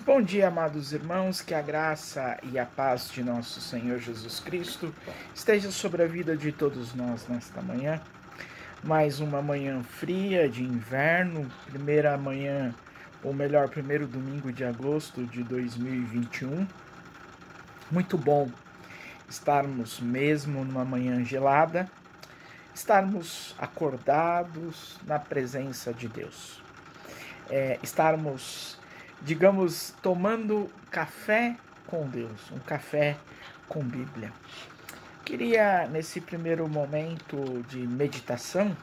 Bom dia, amados irmãos, que a graça e a paz de nosso Senhor Jesus Cristo esteja sobre a vida de todos nós nesta manhã. Mais uma manhã fria de inverno, primeira manhã, ou melhor, primeiro domingo de agosto de 2021. Muito bom estarmos mesmo numa manhã gelada, estarmos acordados na presença de Deus. Estarmos, digamos, tomando café com Deus, um café com Bíblia. Queria, nesse primeiro momento de meditação,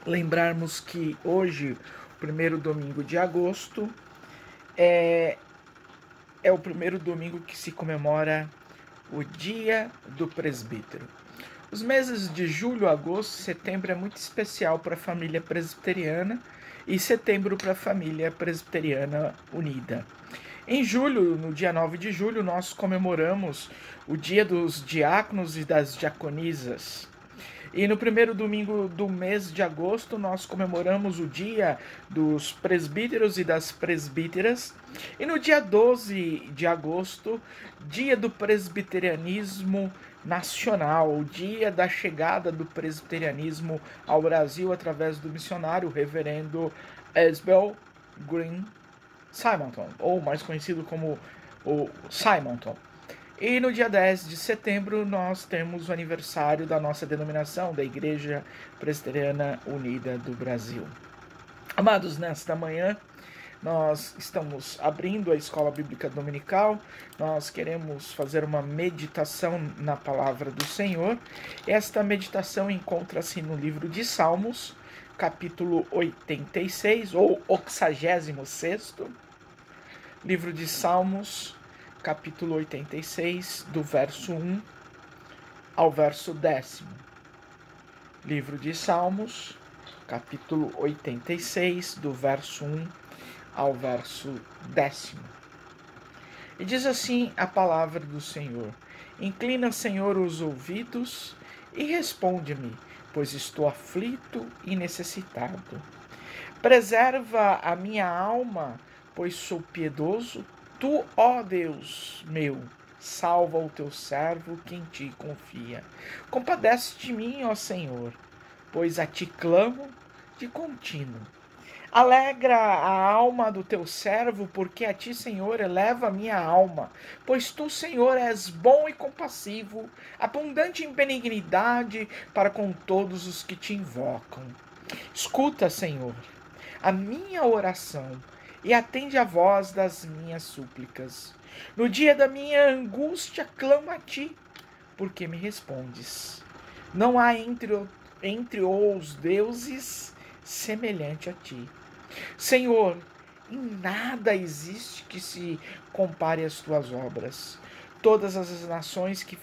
lembrarmos que hoje, o primeiro domingo de agosto, é o primeiro domingo que se comemora o Dia do Presbítero. Os meses de julho, agosto e setembro é muito especial para a família presbiteriana e setembro para a família presbiteriana unida. Em julho, no dia 9 de julho, nós comemoramos o Dia dos Diáconos e das Diaconisas. E no primeiro domingo do mês de agosto, nós comemoramos o Dia dos Presbíteros e das Presbíteras. E no dia 12 de agosto, Dia do Presbiterianismo Nacional, o dia da chegada do presbiterianismo ao Brasil através do missionário reverendo Esbel Green Simonton, ou mais conhecido como o Simonton. E no dia 10 de setembro nós temos o aniversário da nossa denominação, da Igreja Presbiteriana Unida do Brasil. Amados, nesta manhã nós estamos abrindo a Escola Bíblica Dominical, nós queremos fazer uma meditação na Palavra do Senhor. Esta meditação encontra-se no livro de Salmos, capítulo 86, ou 86º, livro de Salmos, capítulo 86, do verso 1 ao verso 10º. Livro de Salmos, capítulo 86, do verso 1 ao verso 10º. E diz assim a palavra do Senhor: Inclina, Senhor, os ouvidos e responde-me, pois estou aflito e necessitado. Preserva a minha alma, pois sou piedoso. Tu, ó Deus meu, salva o teu servo que em ti confia. Compadece de mim, ó Senhor, pois a ti clamo de contínuo. Alegra a alma do teu servo, porque a ti, Senhor, eleva a minha alma. Pois tu, Senhor, és bom e compassivo, abundante em benignidade para com todos os que te invocam. Escuta, Senhor, a minha oração e atende a voz das minhas súplicas. No dia da minha angústia clamo a ti, porque me respondes. Não há entre os deuses semelhante a ti. Senhor, em nada existe que se compare às tuas obras. Todas as nações que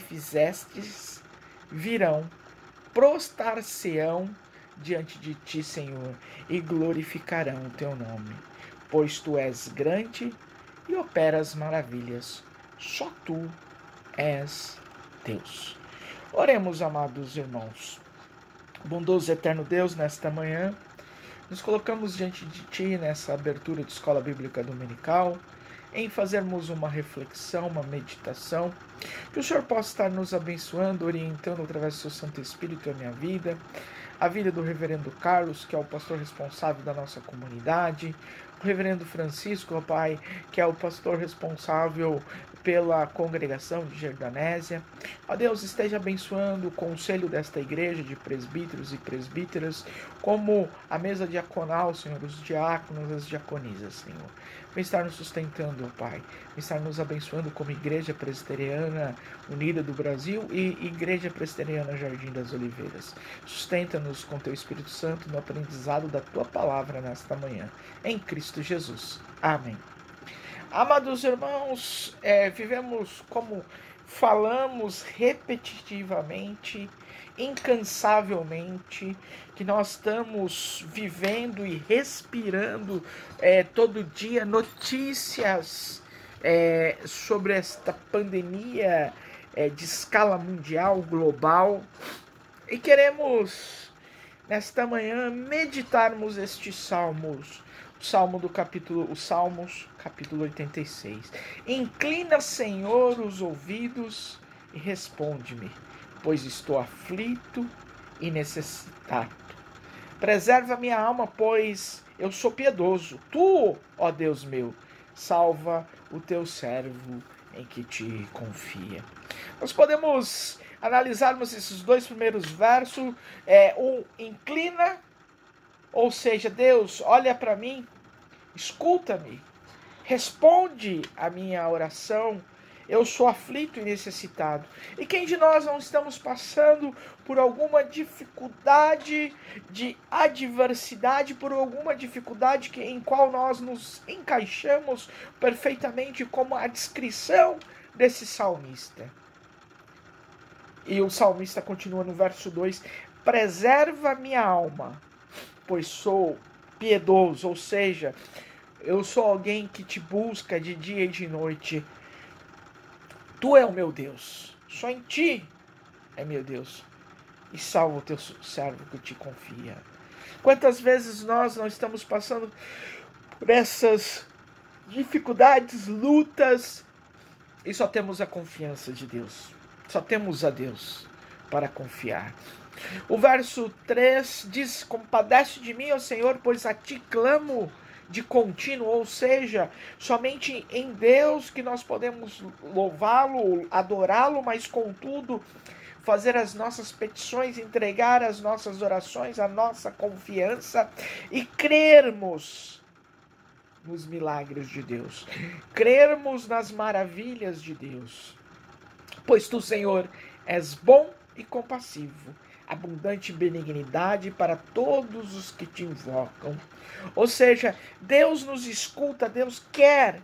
fizestes virão, prostrar-se-ão diante de ti, Senhor, e glorificarão o teu nome. Pois tu és grande e operas maravilhas. Só tu és Deus. Oremos, amados irmãos. Bondoso e eterno Deus, nesta manhã, nos colocamos diante de ti nessa abertura de Escola Bíblica Dominical, em fazermos uma reflexão, uma meditação, que o Senhor possa estar nos abençoando, orientando através do seu Santo Espírito a minha vida, a vida do reverendo Carlos, que é o pastor responsável da nossa comunidade, o reverendo Francisco, ó Pai, que é o pastor responsável pela congregação de Jordanésia. Ó Deus, esteja abençoando o conselho desta igreja de presbíteros e presbíteras, como a mesa diaconal, Senhor, os diáconos, as diaconisas, Senhor. Vem estar nos sustentando, ó Pai. Vem estar nos abençoando como Igreja Presbiteriana Unida do Brasil e Igreja Presbiteriana Jardim das Oliveiras. Sustenta-nos com teu Espírito Santo no aprendizado da tua palavra nesta manhã. Em Cristo Jesus. Amém. Amados irmãos, vivemos, como falamos repetitivamente, incansavelmente, que nós estamos vivendo e respirando todo dia notícias sobre esta pandemia de escala mundial, global, e queremos, nesta manhã, meditarmos estes salmos. Salmos, capítulo 86. Inclina, Senhor, os ouvidos e responde-me, pois estou aflito e necessitado. Preserva minha alma, pois eu sou piedoso. Tu, ó Deus meu, salva o teu servo em que te confia. Nós podemos analisarmos esses dois primeiros versos. Inclina, ou seja, Deus, olha para mim, escuta-me, responde a minha oração. Eu sou aflito e necessitado. E quem de nós não estamos passando por alguma dificuldade de adversidade, por alguma dificuldade em qual nós nos encaixamos perfeitamente como a descrição desse salmista? E o salmista continua no verso 2: preserva minha alma, pois sou piedoso, ou seja, eu sou alguém que te busca de dia e de noite. Tu é o meu Deus, só em ti é meu Deus, e salva o teu servo que te confia. Quantas vezes nós não estamos passando por essas dificuldades, lutas, e só temos a confiança de Deus, só temos a Deus para confiar. O verso 3 diz: compadece de mim, ó Senhor, pois a ti clamo de contínuo, ou seja, somente em Deus que nós podemos louvá-lo, adorá-lo, mas contudo fazer as nossas petições, entregar as nossas orações, a nossa confiança e crermos nos milagres de Deus, crermos nas maravilhas de Deus. Pois tu, Senhor, és bom e compassivo, abundante em benignidade para todos os que te invocam. Ou seja, Deus nos escuta, Deus quer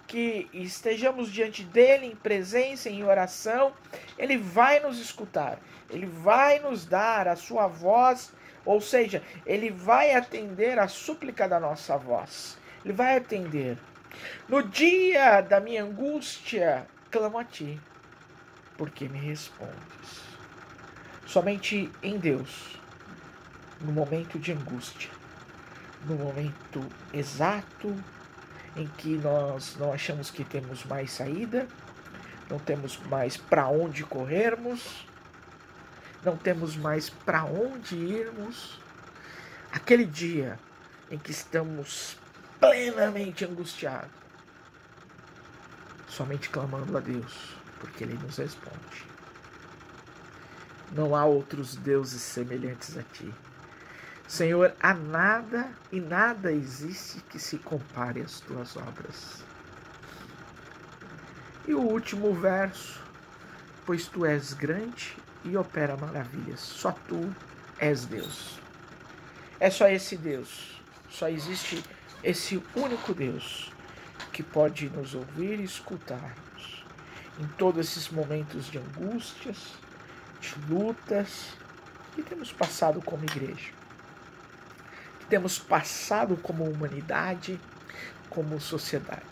que estejamos diante dele em presença, em oração. Ele vai nos escutar, ele vai nos dar a sua voz, ou seja, ele vai atender a súplica da nossa voz, ele vai atender. No dia da minha angústia, clamo a ti, porque me respondes. Somente em Deus, no momento de angústia, no momento exato em que nós não achamos que temos mais saída, não temos mais para onde corrermos, não temos mais para onde irmos, aquele dia em que estamos plenamente angustiados, somente clamando a Deus, porque Ele nos responde. Não há outros deuses semelhantes a ti. Senhor, há nada e nada existe que se compare às tuas obras. E o último verso: pois tu és grande e opera maravilhas. Só tu és Deus. É só esse Deus. Só existe esse único Deus que pode nos ouvir e escutar-nos em todos esses momentos de angústias, de lutas que temos passado como igreja, que temos passado como humanidade, como sociedade.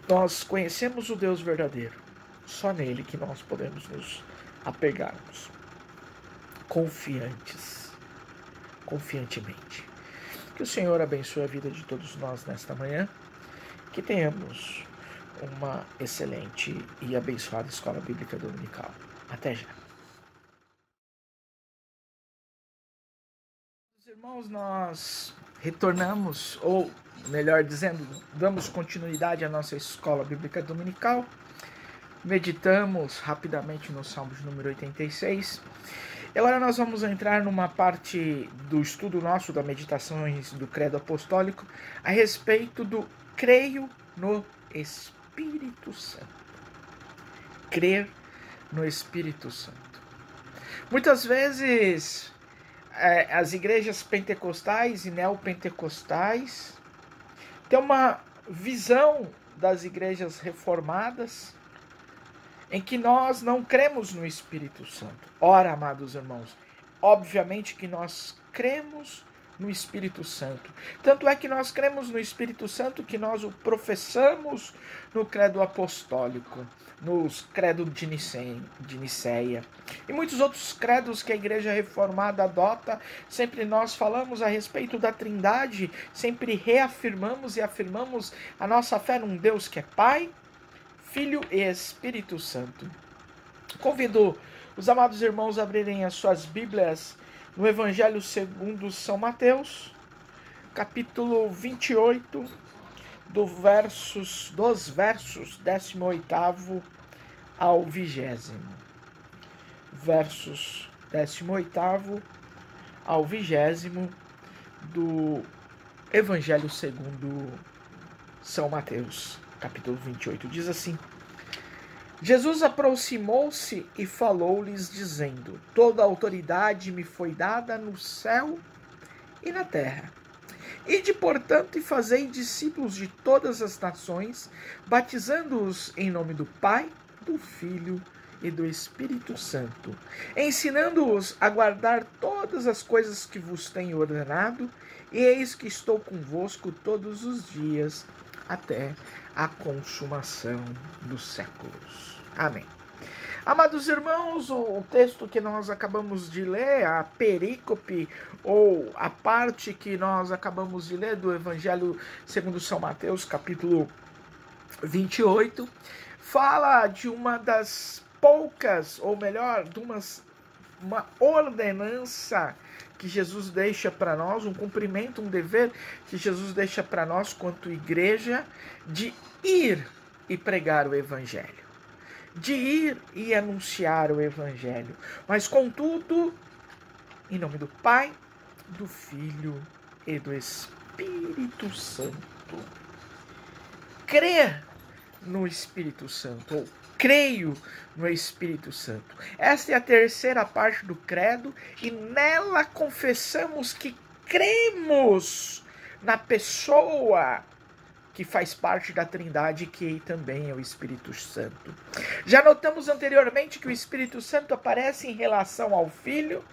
Nós conhecemos o Deus verdadeiro, só nele que nós podemos nos apegarmos confiantemente. Que o Senhor abençoe a vida de todos nós nesta manhã, que tenhamos uma excelente e abençoada Escola Bíblica Dominical. Até já. Irmãos, nós retornamos, ou melhor dizendo, damos continuidade à nossa Escola Bíblica Dominical. Meditamos rapidamente no Salmo de número 86. E agora nós vamos entrar numa parte do estudo nosso da meditações do Credo Apostólico a respeito do creio no Espírito Santo. Crer no Espírito Santo. Muitas vezes as igrejas pentecostais e neopentecostais têm uma visão das igrejas reformadas em que nós não cremos no Espírito Santo. Ora, amados irmãos, obviamente que nós cremos no Espírito Santo. Tanto é que nós cremos no Espírito Santo que nós o professamos no credo apostólico, no credo de Nicéia. E muitos outros credos que a Igreja Reformada adota, sempre nós falamos a respeito da Trindade, sempre reafirmamos e afirmamos a nossa fé num Deus que é Pai, Filho e Espírito Santo. Convido os amados irmãos a abrirem as suas Bíblias no Evangelho segundo São Mateus, capítulo 28, dos versos 18º ao 20º. Versos 18º ao 20º do Evangelho segundo São Mateus, capítulo 28. Diz assim: Jesus aproximou-se e falou-lhes, dizendo: Toda a autoridade me foi dada no céu e na terra. Ide, portanto, e fazei discípulos de todas as nações, batizando-os em nome do Pai, do Filho e do Espírito Santo, ensinando-os a guardar todas as coisas que vos tenho ordenado, e eis que estou convosco todos os dias, até a consumação dos séculos. Amém. Amados irmãos, o texto que nós acabamos de ler, a perícope, ou a parte que nós acabamos de ler do Evangelho segundo São Mateus, capítulo 28, fala de uma das poucas, ou melhor, de uma ordenança que Jesus deixa para nós, um cumprimento, um dever que Jesus deixa para nós quanto igreja, de ir e pregar o Evangelho. De ir e anunciar o Evangelho. Mas, contudo, em nome do Pai, do Filho e do Espírito Santo. Crer no Espírito Santo, ou creio no Espírito Santo. Esta é a terceira parte do credo, e nela confessamos que cremos na pessoa que faz parte da Trindade, que também é o Espírito Santo. Já notamos anteriormente que o Espírito Santo aparece em relação ao Filho,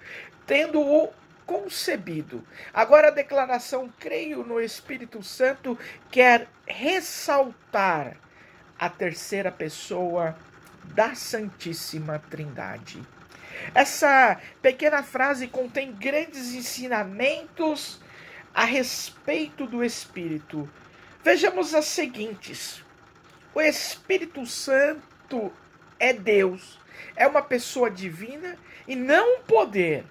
tendo-o concebido. Agora a declaração creio no Espírito Santo quer ressaltar a terceira pessoa da Santíssima Trindade. Essa pequena frase contém grandes ensinamentos a respeito do Espírito. Vejamos as seguintes: o Espírito Santo é Deus, é uma pessoa divina e não um poder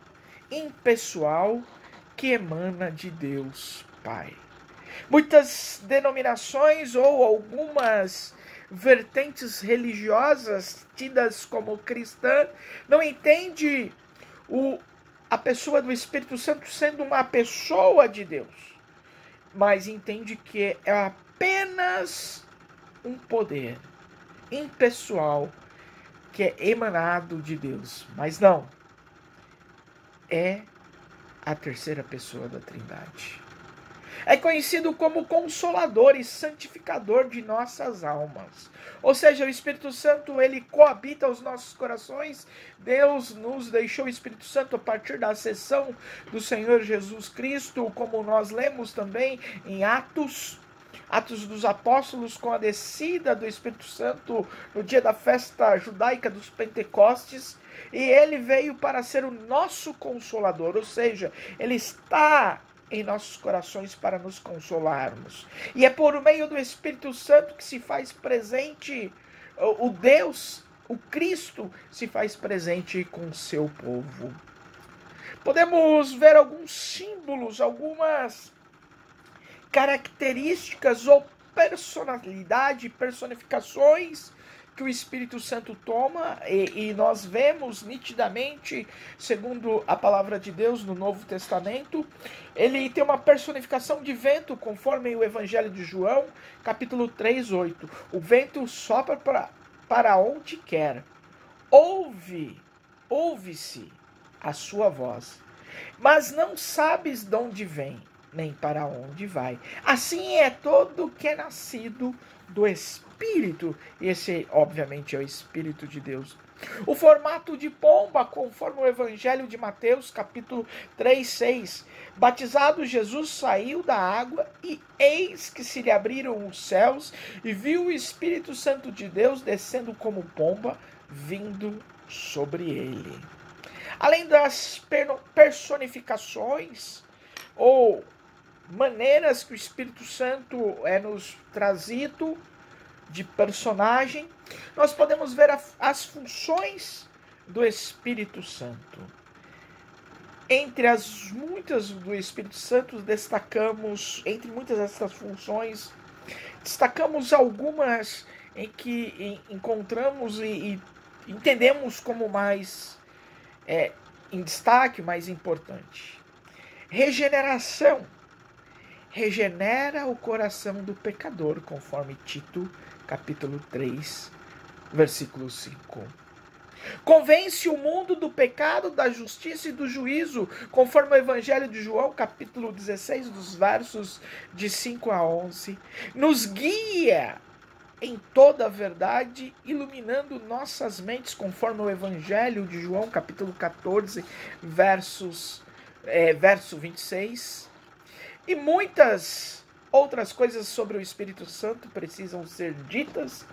impessoal que emana de Deus Pai. Muitas denominações ou algumas vertentes religiosas tidas como cristãs não entendem a pessoa do Espírito Santo sendo uma pessoa de Deus, mas entende que é apenas um poder impessoal que é emanado de Deus. Mas não, é a terceira pessoa da Trindade. É conhecido como Consolador e Santificador de nossas almas. Ou seja, o Espírito Santo, ele coabita os nossos corações. Deus nos deixou o Espírito Santo a partir da ascensão do Senhor Jesus Cristo, como nós lemos também em Atos dos Apóstolos, com a descida do Espírito Santo no dia da festa judaica dos Pentecostes. E ele veio para ser o nosso Consolador, ou seja, ele está em nossos corações para nos consolarmos. E é por meio do Espírito Santo que se faz presente o Deus, o Cristo, se faz presente com o seu povo. Podemos ver alguns símbolos, algumas características ou personificações que o Espírito Santo toma, e nós vemos nitidamente, segundo a palavra de Deus no Novo Testamento, ele tem uma personificação de vento, conforme o Evangelho de João, capítulo 3:8. O vento sopra para onde quer, ouve-se a sua voz, mas não sabes de onde vem nem para onde vai. Assim é todo que é nascido do Espírito. Esse, obviamente, é o Espírito de Deus. O formato de pomba, conforme o Evangelho de Mateus, capítulo 3:6. Batizado, Jesus saiu da água e eis que se lhe abriram os céus e viu o Espírito Santo de Deus descendo como pomba, vindo sobre ele. Além das personificações ou maneiras que o Espírito Santo é nos trazido de personagem, nós podemos ver as funções do Espírito Santo. Entre as muitas do Espírito Santo, destacamos, entre muitas dessas funções, destacamos algumas em que encontramos e entendemos como mais em destaque, mais importante. Regeneração. Regenera o coração do pecador, conforme Tito, capítulo 3, versículo 5. Convence o mundo do pecado, da justiça e do juízo, conforme o Evangelho de João, capítulo 16, dos versos de 5 a 11. Nos guia em toda a verdade, iluminando nossas mentes, conforme o Evangelho de João, capítulo 14, verso 26. E muitas outras coisas sobre o Espírito Santo precisam ser ditas,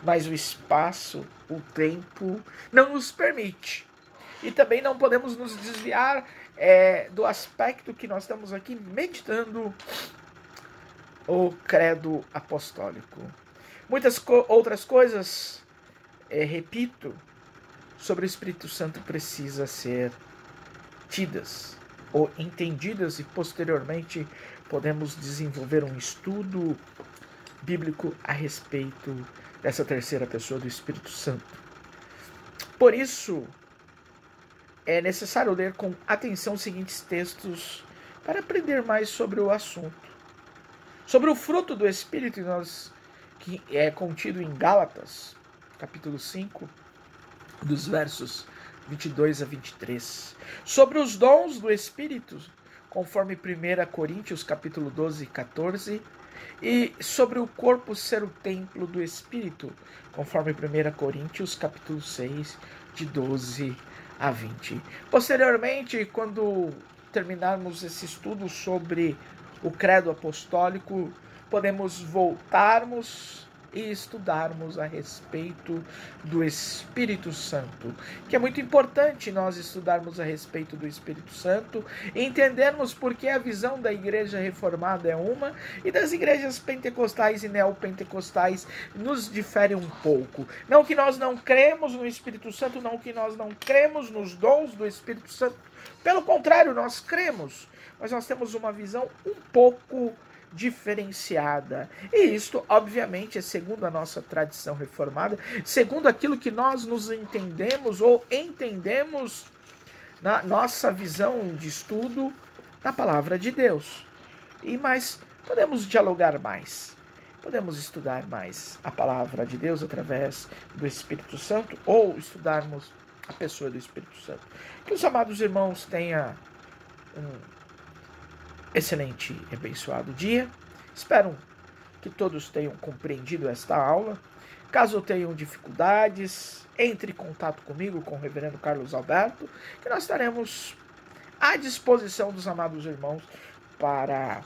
mas o espaço, o tempo, não nos permite. E também não podemos nos desviar do aspecto que nós estamos aqui meditando, o credo apostólico. Muitas outras coisas, repito, sobre o Espírito Santo precisa ser tidas ou entendidas, e posteriormente podemos desenvolver um estudo bíblico a respeito dessa terceira pessoa do Espírito Santo. Por isso, é necessário ler com atenção os seguintes textos para aprender mais sobre o assunto. Sobre o fruto do Espírito, que é contido em Gálatas, capítulo 5, dos versos 22 a 23. Sobre os dons do Espírito, conforme 1 Coríntios, capítulo 12 e 14. E sobre o corpo ser o templo do Espírito, conforme 1 Coríntios, capítulo 6, de 12 a 20. Posteriormente, quando terminarmos esse estudo sobre o credo apostólico, podemos voltarmos e estudarmos a respeito do Espírito Santo, que é muito importante nós estudarmos a respeito do Espírito Santo e entendermos porque a visão da igreja reformada é uma e das igrejas pentecostais e neopentecostais nos difere um pouco. Não que nós não cremos no Espírito Santo, não que nós não cremos nos dons do Espírito Santo, pelo contrário, nós cremos, mas nós temos uma visão um pouco diferenciada. E isto, obviamente, é segundo a nossa tradição reformada, segundo aquilo que nós nos entendemos ou entendemos na nossa visão de estudo na palavra de Deus. Mas podemos dialogar mais, podemos estudar mais a palavra de Deus através do Espírito Santo ou estudarmos a pessoa do Espírito Santo. Que os amados irmãos tenham um excelente e abençoado dia. Espero que todos tenham compreendido esta aula. Caso tenham dificuldades, entre em contato comigo, com o reverendo Carlos Alberto, que nós estaremos à disposição dos amados irmãos para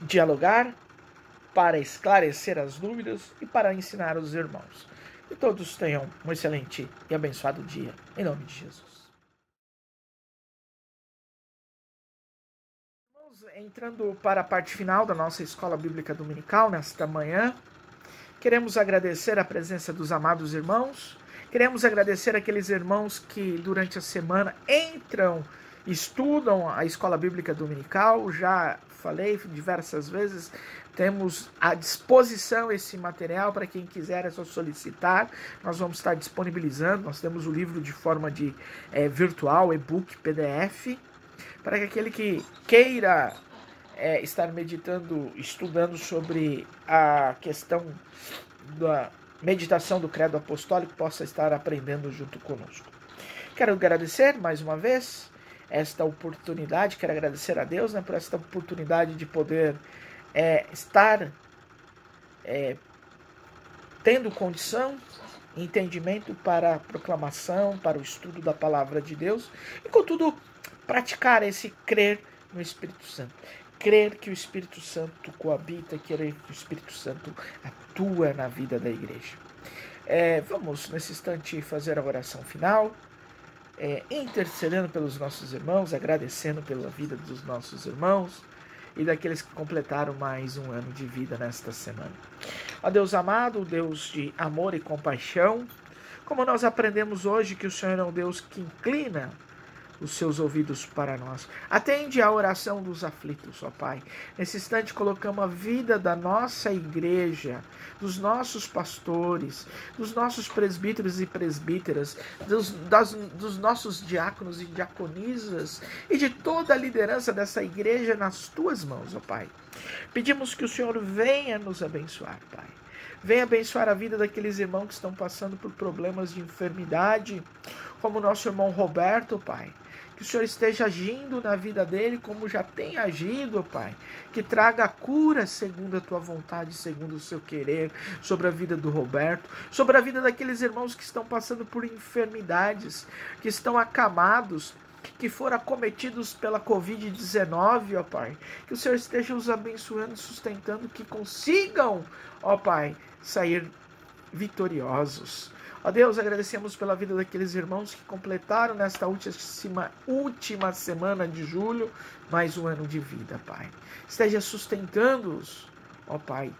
dialogar, para esclarecer as dúvidas e para ensinar os irmãos. Que todos tenham um excelente e abençoado dia, em nome de Jesus. Entrando para a parte final da nossa Escola Bíblica Dominical, nesta manhã, queremos agradecer a presença dos amados irmãos, queremos agradecer aqueles irmãos que durante a semana estudam a Escola Bíblica Dominical. Já falei diversas vezes, temos à disposição esse material para quem quiser, é só solicitar, nós vamos estar disponibilizando, nós temos o livro de forma de virtual, e-book, PDF, para que aquele que queira estar meditando, estudando sobre a questão da meditação do credo apostólico, possa estar aprendendo junto conosco. Quero agradecer mais uma vez esta oportunidade, quero agradecer a Deus, né, por esta oportunidade de poder estar tendo condição, entendimento para a proclamação, para o estudo da palavra de Deus e, contudo, praticar esse crer no Espírito Santo. Crer que o Espírito Santo coabita, crer que o Espírito Santo atua na vida da igreja. Vamos, nesse instante, fazer a oração final, intercedendo pelos nossos irmãos, agradecendo pela vida dos nossos irmãos e daqueles que completaram mais um ano de vida nesta semana. Ó Deus amado, Deus de amor e compaixão, como nós aprendemos hoje que o Senhor é um Deus que inclina os seus ouvidos para nós. Atende a oração dos aflitos, ó Pai. Nesse instante colocamos a vida da nossa igreja, dos nossos pastores, dos nossos presbíteros e presbíteras, dos nossos diáconos e diaconisas e de toda a liderança dessa igreja nas tuas mãos, ó Pai. Pedimos que o Senhor venha nos abençoar, Pai. Venha abençoar a vida daqueles irmãos que estão passando por problemas de enfermidade, como o nosso irmão Roberto, Pai. Que o Senhor esteja agindo na vida dele como já tem agido, Pai. Que traga a cura segundo a tua vontade, segundo o seu querer, sobre a vida do Roberto, sobre a vida daqueles irmãos que estão passando por enfermidades, que estão acamados, que foram acometidos pela Covid-19, ó Pai. Que o Senhor esteja os abençoando, sustentando, que consigam, ó Pai, sair vitoriosos. Ó Deus, agradecemos pela vida daqueles irmãos que completaram nesta última semana de julho mais um ano de vida, Pai. Esteja sustentando-os, ó Pai,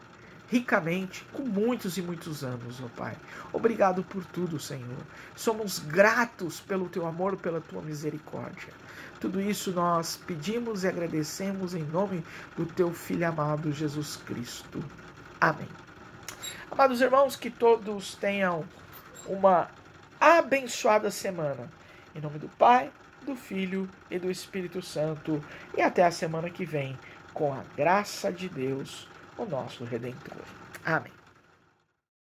ricamente, com muitos e muitos anos, ó Pai. Obrigado por tudo, Senhor. Somos gratos pelo Teu amor, pela Tua misericórdia. Tudo isso nós pedimos e agradecemos em nome do Teu Filho amado, Jesus Cristo. Amém. Amados irmãos, que todos tenham uma abençoada semana. Em nome do Pai, do Filho e do Espírito Santo. E até a semana que vem, com a graça de Deus, o nosso Redentor. Amém.